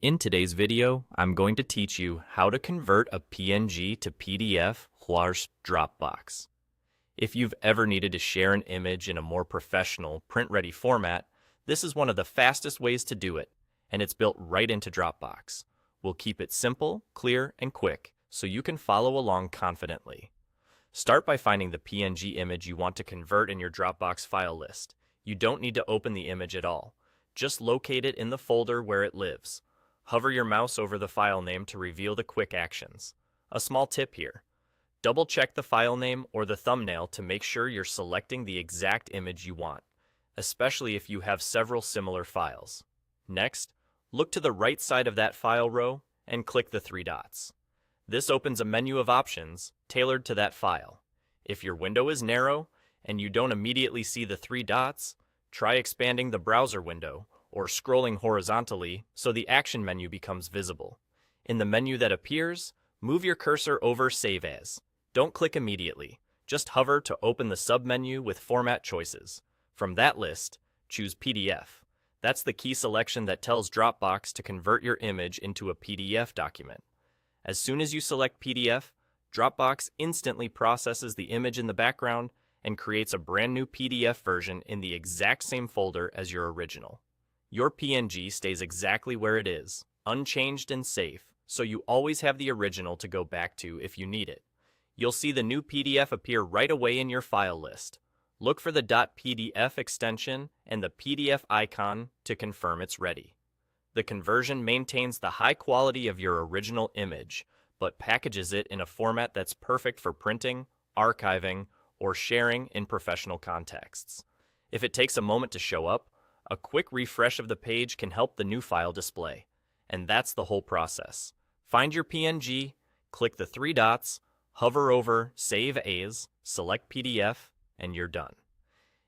In today's video, I'm going to teach you how to convert a PNG to PDF via Dropbox. If you've ever needed to share an image in a more professional, print-ready format, this is one of the fastest ways to do it, and it's built right into Dropbox. We'll keep it simple, clear, and quick, so you can follow along confidently. Start by finding the PNG image you want to convert in your Dropbox file list. You don't need to open the image at all. Just locate it in the folder where it lives. Hover your mouse over the file name to reveal the quick actions. A small tip here. Double-check the file name or the thumbnail to make sure you're selecting the exact image you want, especially if you have several similar files. Next, look to the right side of that file row and click the three dots. This opens a menu of options tailored to that file. If your window is narrow and you don't immediately see the three dots, try expanding the browser window or scrolling horizontally so the action menu becomes visible. In the menu that appears, move your cursor over Save As. Don't click immediately. Just hover to open the submenu with format choices. From that list, choose PDF. That's the key selection that tells Dropbox to convert your image into a PDF document. As soon as you select PDF, Dropbox instantly processes the image in the background and creates a brand new PDF version in the exact same folder as your original. Your PNG stays exactly where it is, unchanged and safe, so you always have the original to go back to if you need it. You'll see the new PDF appear right away in your file list. Look for the .pdf extension and the PDF icon to confirm it's ready. The conversion maintains the high quality of your original image, but packages it in a format that's perfect for printing, archiving, or sharing in professional contexts. If it takes a moment to show up, a quick refresh of the page can help the new file display. And that's the whole process. Find your PNG, click the three dots, hover over Save As, select PDF, and you're done.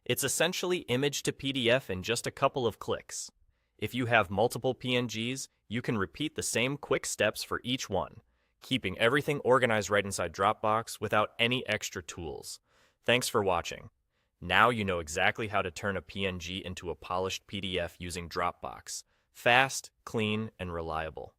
It's essentially image to PDF in just a couple of clicks. If you have multiple PNGs, you can repeat the same quick steps for each one, keeping everything organized right inside Dropbox without any extra tools. Thanks for watching. Now you know exactly how to turn a PNG into a polished PDF using Dropbox. Fast, clean, and reliable.